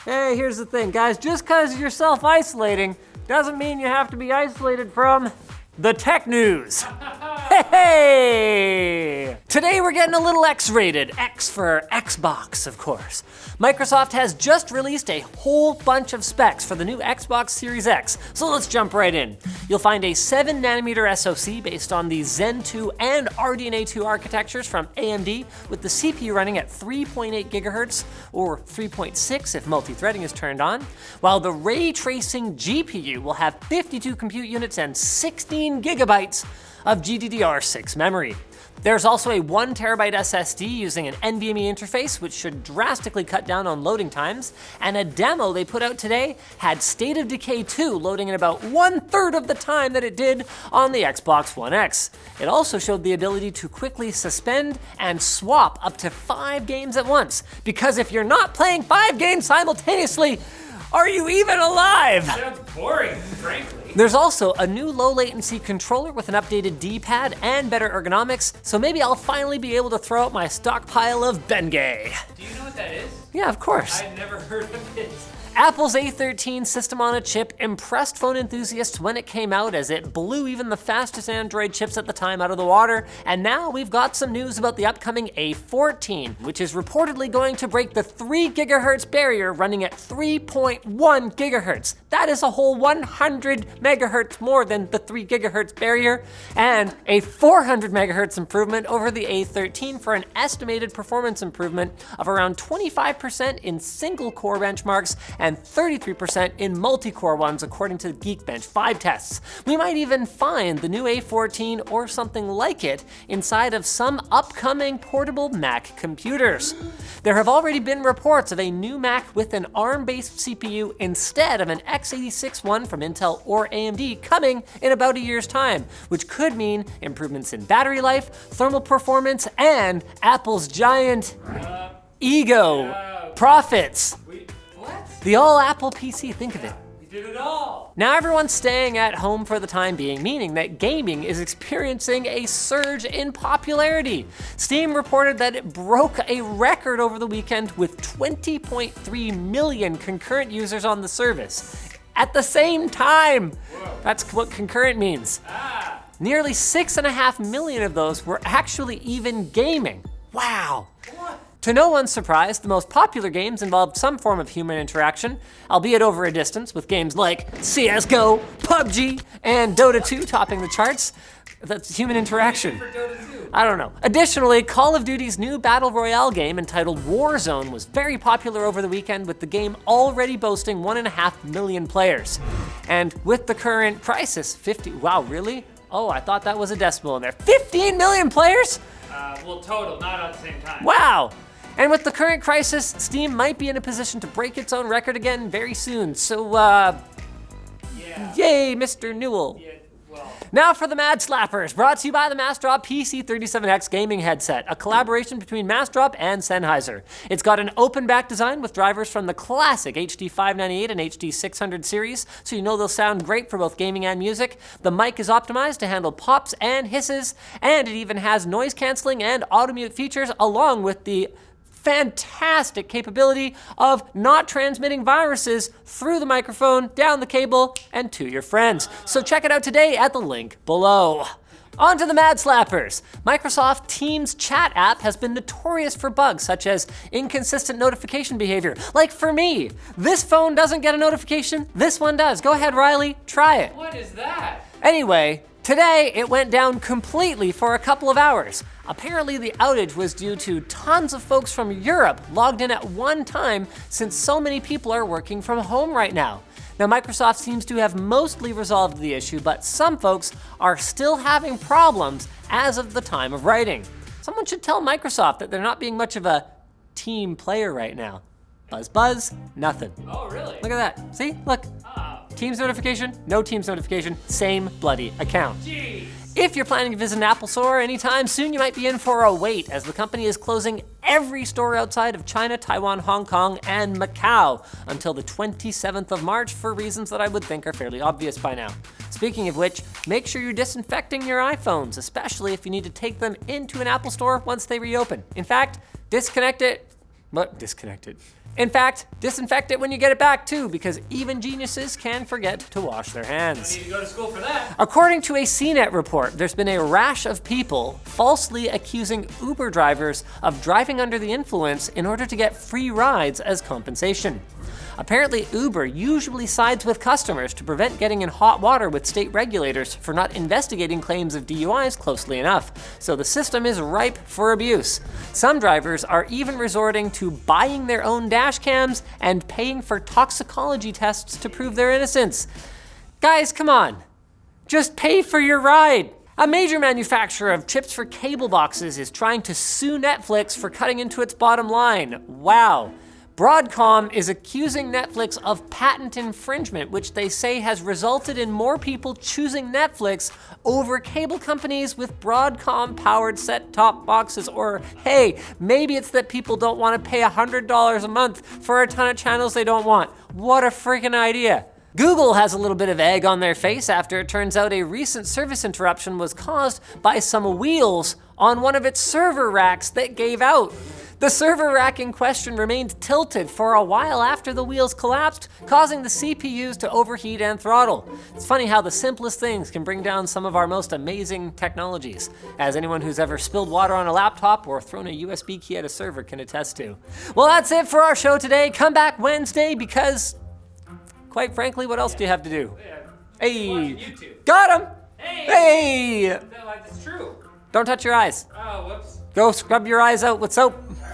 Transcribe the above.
Hey, here's the thing, guys. Just because you're self-isolating doesn't mean you have to be isolated from the tech news. Hey! Today we're getting a little X-rated. X for Xbox, of course. Microsoft has just released a whole bunch of specs for the new Xbox Series X, so let's jump right in. You'll find a 7nm SoC based on the Zen 2 and RDNA 2 architectures from AMD, with the CPU running at 3.8 GHz, or 3.6 if multi-threading is turned on, while the ray tracing GPU will have 52 compute units and 16 gigabytes of GDDR6 memory. There's also a 1TB SSD using an NVMe interface, which should drastically cut down on loading times, and a demo they put out today had State of Decay 2 loading in about 1/3 of the time that it did on the Xbox One X. It also showed the ability to quickly suspend and swap up to 5 games at once, because if you're not playing 5 games simultaneously, are you even alive? Sounds boring, frankly. There's also a new low latency controller with an updated D-pad and better ergonomics, so maybe I'll finally be able to throw out my stockpile of Bengay. Do you know what that is? Yeah, of course. I've never heard of it. Apple's A14 system on a chip impressed phone enthusiasts when it came out, as it blew even the fastest Android chips at the time out of the water. And now we've got some news about the upcoming A14, which is reportedly going to break the 3 GHz barrier, running at 3.1 GHz. That is a whole 100 megahertz more than the 3 GHz barrier, and a 400 megahertz improvement over the A13 for an estimated performance improvement of around 25% in single core benchmarks and 33% in multi-core ones, according to Geekbench 5 tests. We might even find the new A14 or something like it inside of some upcoming portable Mac computers. There have already been reports of a new Mac with an ARM-based CPU instead of an x86 one from Intel or AMD coming in about a year's time, which could mean improvements in battery life, thermal performance, and Apple's giant ego profits. What? The all Apple PC, think of it. We did it all. Now everyone's staying at home for the time being, meaning that gaming is experiencing a surge in popularity. Steam reported that it broke a record over the weekend with 20.3 million concurrent users on the service at the same time. Whoa. That's what concurrent means. Nearly 6.5 million of those were actually even gaming. Wow. What? To no one's surprise, the most popular games involved some form of human interaction, albeit over a distance, with games like CSGO, PUBG, and Dota 2 topping the charts. That's human interaction. For Dota 2. I don't know. Additionally, Call of Duty's new Battle Royale game entitled Warzone was very popular over the weekend, with the game already boasting 1.5 million players. And with the current crisis, wow, really? Oh, I thought that was a decimal in there. 15 million players? Well, total, not at the same time. Wow! And with the current crisis, Steam might be in a position to break its own record again very soon. So, Yeah. yay, Mr. Newell. Yeah, well. Now for the Mad Slappers, brought to you by the Massdrop PC37X gaming headset, a collaboration between Massdrop and Sennheiser. It's got an open back design with drivers from the classic HD598 and HD600 series, so you know they'll sound great for both gaming and music. The mic is optimized to handle pops and hisses, and it even has noise canceling and auto mute features, along with the fantastic capability of not transmitting viruses through the microphone, down the cable, and to your friends. So check it out today at the link below. On to the Mad Slappers. Microsoft Teams chat app has been notorious for bugs such as inconsistent notification behavior. Like for me, this phone doesn't get a notification, this one does. Go ahead, Riley, try it. What is that? Anyway, today it went down completely for a couple of hours. Apparently the outage was due to tons of folks from Europe logged in at one time, since so many people are working from home right now. Now, Microsoft seems to have mostly resolved the issue, but some folks are still having problems as of the time of writing. Someone should tell Microsoft that they're not being much of a team player right now. Buzz, buzz, nothing. Oh, really? Look at that. See, look. Oh, Teams notification, no Teams notification, same bloody account. jeez. If you're planning to visit an Apple store anytime soon, you might be in for a wait, as the company is closing every store outside of China, Taiwan, Hong Kong, and Macau until the 27th of March for reasons that I would think are fairly obvious by now. Speaking of which, make sure you're disinfecting your iPhones, especially if you need to take them into an Apple store once they reopen. In fact, disconnect it. In fact, disinfect it when you get it back too, because even geniuses can forget to wash their hands. Don't need to go to school for that. According to a CNET report, there's been a rash of people falsely accusing Uber drivers of driving under the influence in order to get free rides as compensation. Apparently, Uber usually sides with customers to prevent getting in hot water with state regulators for not investigating claims of DUIs closely enough, so the system is ripe for abuse. Some drivers are even resorting to buying their own dash cams and paying for toxicology tests to prove their innocence. Guys, come on. Just pay for your ride. A major manufacturer of chips for cable boxes is trying to sue Netflix for cutting into its bottom line. Wow. Broadcom is accusing Netflix of patent infringement, which they say has resulted in more people choosing Netflix over cable companies with Broadcom-powered set-top boxes. Or, hey, maybe it's that people don't want to pay $100 a month for a ton of channels they don't want. What a freaking idea. Google has a little bit of egg on their face after it turns out a recent service interruption was caused by some wheels on one of its server racks that gave out. The server rack in question remained tilted for a while after the wheels collapsed, causing the CPUs to overheat and throttle. It's funny how the simplest things can bring down some of our most amazing technologies, as anyone who's ever spilled water on a laptop or thrown a USB key at a server can attest to. Well, that's it for our show today. Come back Wednesday because, quite frankly, what else do you have to do? Yeah. Hey, Watching YouTube. got him! Hey! Hey! That's true. Don't touch your eyes. Oh, whoops. Go scrub your eyes out with soap. All